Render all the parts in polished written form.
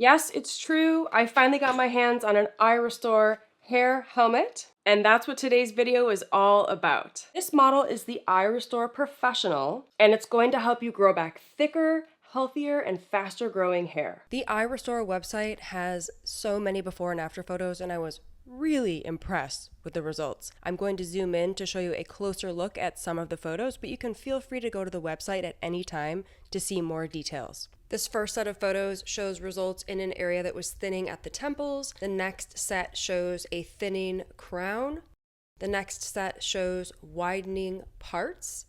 Yes, it's true. I finally got my hands on an iRestore hair helmet, and that's what today's video is all about. This model is the iRestore Professional, and it's going to help you grow back thicker, healthier, and faster growing hair. The iRestore website has so many before and after photos, and I was really impressed with the results. I'm going to zoom in to show you a closer look at some of the photos, but you can feel free to go to the website at any time to see more details. This first set of photos shows results in an area that was thinning at the temples. The next set shows a thinning crown. The next set shows widening parts.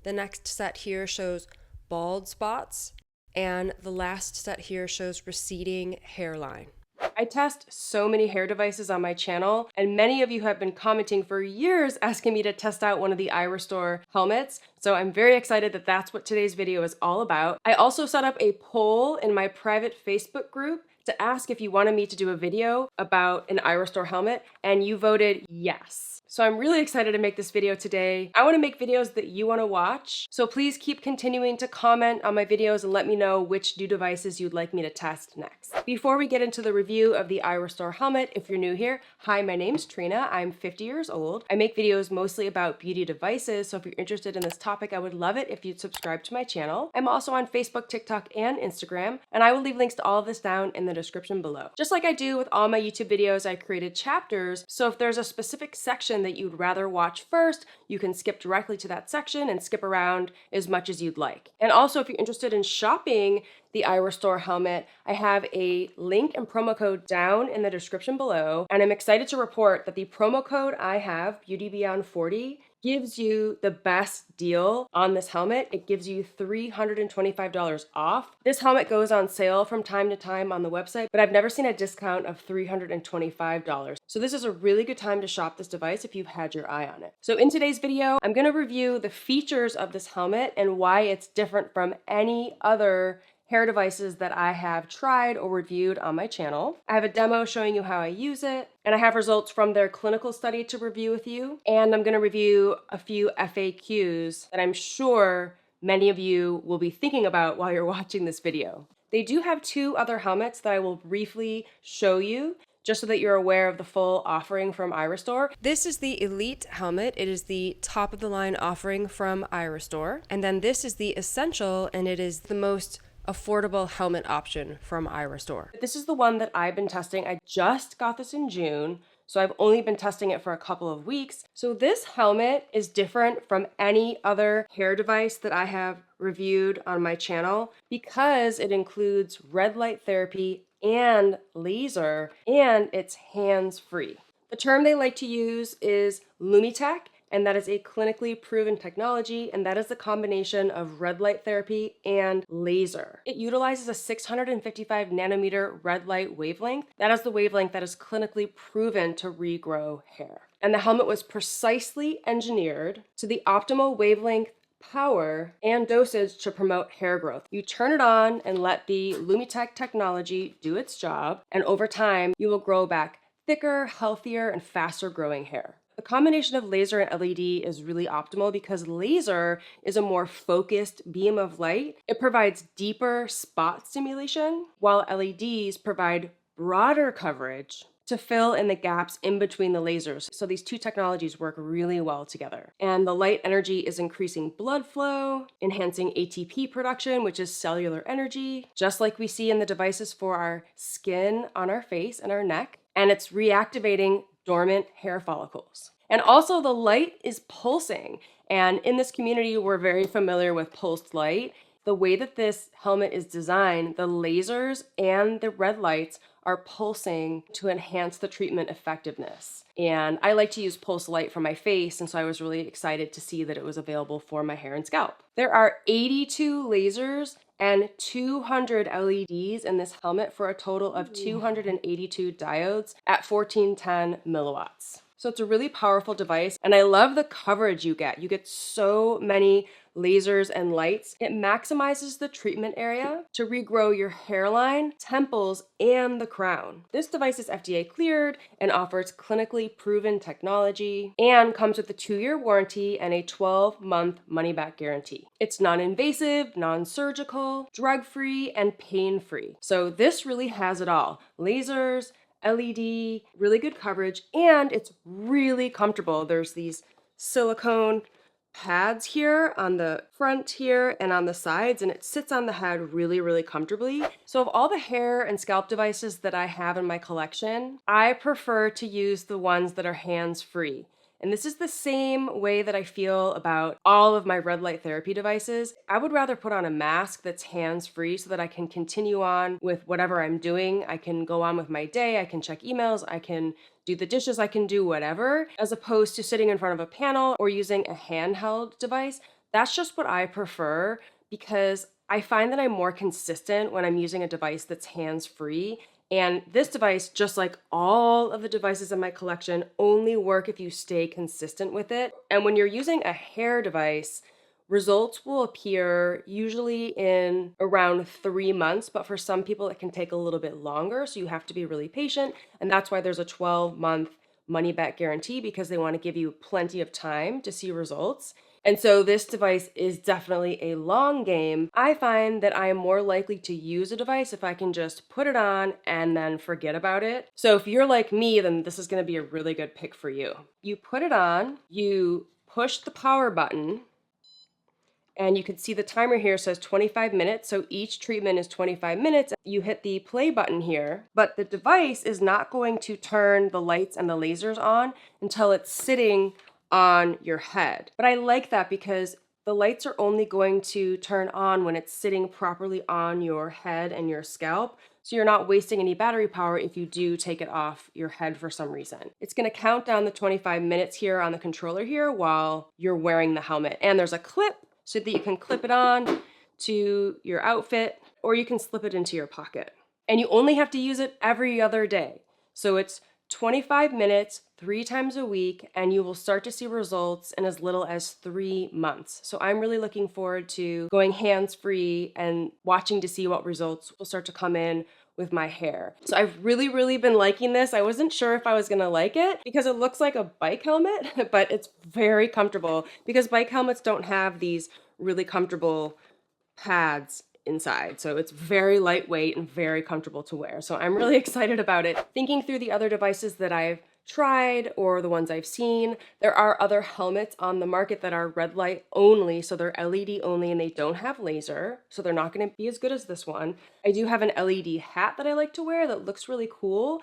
The next set here shows bald spots. And the last set here shows receding hairline. I test so many hair devices on my channel, and many of you have been commenting for years asking me to test out one of the iRestore helmets, so I'm very excited that that's what today's video is all about. I also set up a poll in my private Facebook group to ask if you wanted me to do a video about an iRestore helmet, and you voted yes. So I'm really excited to make this video today. I want to make videos that you want to watch, so please keep continuing to comment on my videos and let me know which new devices you'd like me to test next. Before we get into the review of the iRestore helmet, if you're new here, hi, my name's Trina. I'm 50 years old. I make videos mostly about beauty devices, so if you're interested in this topic, I would love it if you'd subscribe to my channel. I'm also on Facebook, TikTok, and Instagram, and I will leave links to all of this down in the description below. Just like I do with all my YouTube videos, I created chapters, so if there's a specific section that you'd rather watch first, you can skip directly to that section and skip around as much as you'd like. And also, if you're interested in shopping the iRestore helmet, I have a link and promo code down in the description below, and I'm excited to report that the promo code I have, BeautyBeyond40, gives you the best deal on this helmet. It gives you $325 off. This helmet goes on sale from time to time on the website, but I've never seen a discount of $325. So this is a really good time to shop this device if you've had your eye on it. So in today's video, I'm gonna review the features of this helmet and why it's different from any other hair devices that I have tried or reviewed on my channel. I have a demo showing you how I use it, and I have results from their clinical study to review with you, and I'm gonna review a few FAQs that I'm sure many of you will be thinking about while you're watching this video. They do have two other helmets that I will briefly show you, just so that you're aware of the full offering from iRestore. This is the Elite helmet. It is the top of the line offering from iRestore. And then this is the Essential, and it is the most affordable helmet option from iRestore. This is the one that I've been testing. I just got this in June, so I've only been testing it for a couple of weeks. So this helmet is different from any other hair device that I have reviewed on my channel because it includes red light therapy and laser, and it's hands-free. The term they like to use is Lumitech, and that is a clinically proven technology, and that is the combination of red light therapy and laser. It utilizes a 655 nanometer red light wavelength. That is the wavelength that is clinically proven to regrow hair. And the helmet was precisely engineered to the optimal wavelength, power, and dosage to promote hair growth. You turn it on and let the Lumitech technology do its job, and over time, you will grow back thicker, healthier, and faster growing hair. The combination of laser and LED is really optimal because laser is a more focused beam of light. It provides deeper spot stimulation, while LEDs provide broader coverage to fill in the gaps in between the lasers. So these two technologies work really well together. And the light energy is increasing blood flow, enhancing ATP production, which is cellular energy, just like we see in the devices for our skin on our face and our neck. And it's reactivating dormant hair follicles. And also the light is pulsing. And in this community, we're very familiar with pulsed light. The way that this helmet is designed, the lasers and the red lights are pulsing to enhance the treatment effectiveness. And I like to use pulse light for my face, and so I was really excited to see that it was available for my hair and scalp. There are 82 lasers and 200 LEDs in this helmet for a total of 282 diodes at 1410 milliwatts. So it's a really powerful device, and I love the coverage you get. You get so many lasers and lights. It maximizes the treatment area to regrow your hairline, temples, and the crown. This device is FDA cleared and offers clinically proven technology and comes with a 2-year warranty and a 12-month money-back guarantee. It's non-invasive, non-surgical, drug-free, and pain-free. So this really has it all. Lasers, LED, really good coverage, and it's really comfortable. There's these silicone pads here on the front here and on the sides, and it sits on the head really, really comfortably. So of all the hair and scalp devices that I have in my collection, I prefer to use the ones that are hands-free. And this is the same way that I feel about all of my red light therapy devices. I would rather put on a mask that's hands-free so that I can continue on with whatever I'm doing. I can go on with my day, I can check emails, I can do the dishes, I can do whatever, as opposed to sitting in front of a panel or using a handheld device. That's just what I prefer because I find that I'm more consistent when I'm using a device that's hands-free. And this device, just like all of the devices in my collection, only work if you stay consistent with it. And when you're using a hair device, results will appear usually in around 3 months, but for some people it can take a little bit longer, so you have to be really patient. And that's why there's a 12-month money-back guarantee, because they want to give you plenty of time to see results. And so this device is definitely a long game. I find that I am more likely to use a device if I can just put it on and then forget about it. So if you're like me, then this is going to be a really good pick for you. You put it on, you push the power button, and you can see the timer here says 25 minutes. So each treatment is 25 minutes. You hit the play button here, but the device is not going to turn the lights and the lasers on until it's sitting on your head. But I like that because the lights are only going to turn on when it's sitting properly on your head and your scalp. So you're not wasting any battery power if you do take it off your head for some reason. It's going to count down the 25 minutes here on the controller here while you're wearing the helmet. And there's a clip so that you can clip it on to your outfit, or you can slip it into your pocket. And you only have to use it every other day. So it's 25 minutes, 3 times a week, and you will start to see results in as little as 3 months. So I'm really looking forward to going hands-free and watching to see what results will start to come in with my hair. So I've really been liking this. I wasn't sure if I was gonna like it because it looks like a bike helmet, but it's very comfortable because bike helmets don't have these really comfortable pads inside. So it's very lightweight and very comfortable to wear. So I'm really excited about it. Thinking through the other devices that I've tried or the ones I've seen, there are other helmets on the market that are red light only. So they're LED only and they don't have laser. So they're not going to be as good as this one. I do have an LED hat that I like to wear that looks really cool,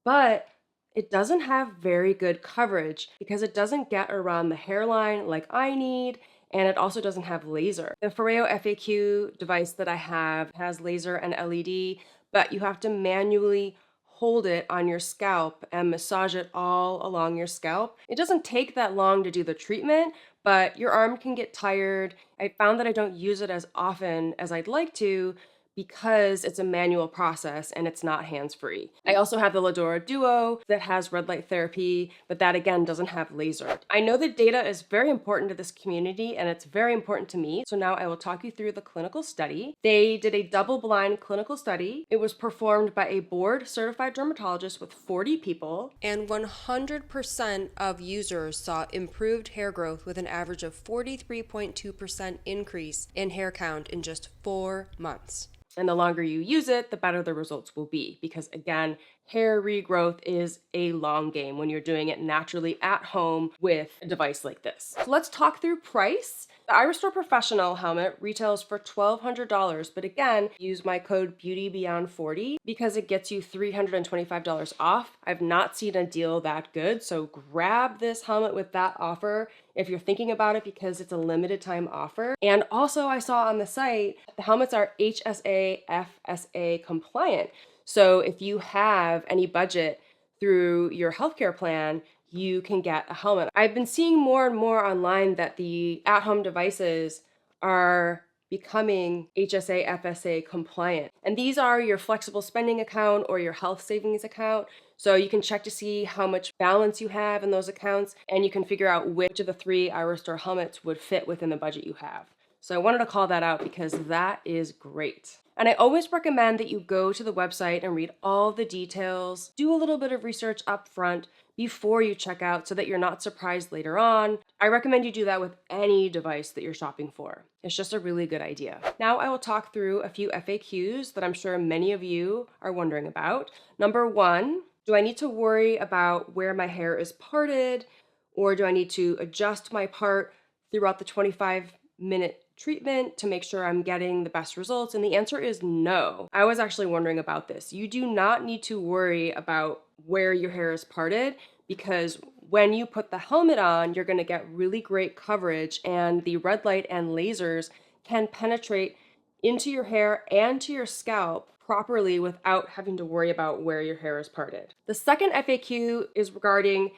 but it doesn't have very good coverage because it doesn't get around the hairline like I need. And it also doesn't have laser. The Regrow FAQ device that I have has laser and LED, but you have to manually hold it on your scalp and massage it all along your scalp. It doesn't take that long to do the treatment, but your arm can get tired. I found that I don't use it as often as I'd like to because it's a manual process and it's not hands-free. I also have the Ladora Duo that has red light therapy, but that again doesn't have laser. I know that data is very important to this community and it's very important to me. So now I will talk you through the clinical study. They did a double-blind clinical study. It was performed by a board-certified dermatologist with 40 people, and 100% of users saw improved hair growth with an average of 43.2% increase in hair count in just 4 months. And the longer you use it, the better the results will be. Because again, hair regrowth is a long game when you're doing it naturally at home with a device like this. So let's talk through price. The iRestore Professional helmet retails for $1,200, but again, use my code BEAUTYBEYOND40 because it gets you $325 off. I've not seen a deal that good, so grab this helmet with that offer if you're thinking about it because it's a limited time offer. And also I saw on the site, the helmets are HSA, FSA compliant. So if you have any budget through your healthcare plan, you can get a helmet. I've been seeing more and more online that the at-home devices are becoming HSA, FSA compliant. And these are your flexible spending account or your health savings account. So you can check to see how much balance you have in those accounts, and you can figure out which of the 3 iRestore helmets would fit within the budget you have. So I wanted to call that out because that is great. And I always recommend that you go to the website and read all the details, do a little bit of research up front before you check out so that you're not surprised later on. I recommend you do that with any device that you're shopping for. It's just a really good idea. Now I will talk through a few FAQs that I'm sure many of you are wondering about. Number 1, do I need to worry about where my hair is parted, or do I need to adjust my part throughout the 25-minute treatment to make sure I'm getting the best results? And the answer is no. I was actually wondering about this. You do not need to worry about where your hair is parted, because when you put the helmet on, you're going to get really great coverage, and the red light and lasers can penetrate into your hair and to your scalp properly without having to worry about where your hair is parted. The second FAQ is regarding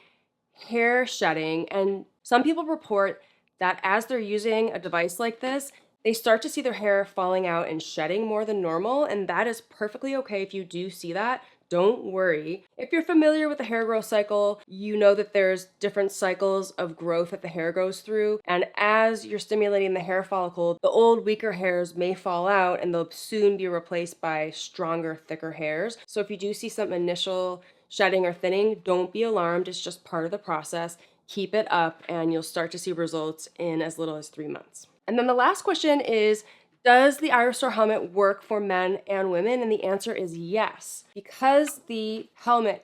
hair shedding, and some people report that as they're using a device like this, they start to see their hair falling out and shedding more than normal, and that is perfectly okay if you do see that. Don't worry. If you're familiar with the hair growth cycle, you know that there's different cycles of growth that the hair goes through, and as you're stimulating the hair follicle, the old, weaker hairs may fall out and they'll soon be replaced by stronger, thicker hairs. So if you do see some initial shedding or thinning, don't be alarmed. It's just part of the process. Keep it up and you'll start to see results in as little as 3 months. And then the last question is, does the iRestore helmet work for men and women? And the answer is yes. Because the helmet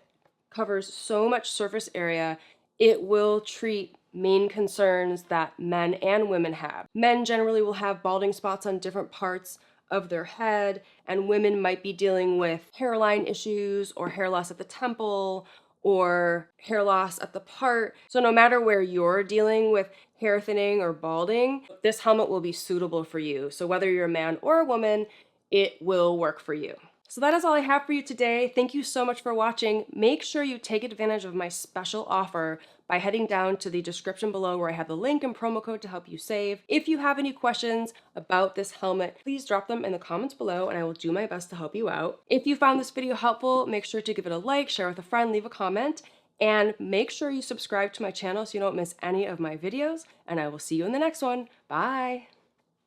covers so much surface area, it will treat main concerns that men and women have. Men generally will have balding spots on different parts of their head, and women might be dealing with hairline issues or hair loss at the temple or hair loss at the part. So no matter where you're dealing with hair thinning or balding, this helmet will be suitable for you. So whether you're a man or a woman, it will work for you. So that is all I have for you today. Thank you so much for watching. Make sure you take advantage of my special offer by heading down to the description below where I have the link and promo code to help you save. If you have any questions about this helmet, please drop them in the comments below and I will do my best to help you out. If you found this video helpful, make sure to give it a like, share with a friend, leave a comment, and make sure you subscribe to my channel so you don't miss any of my videos, and I will see you in the next one. Bye!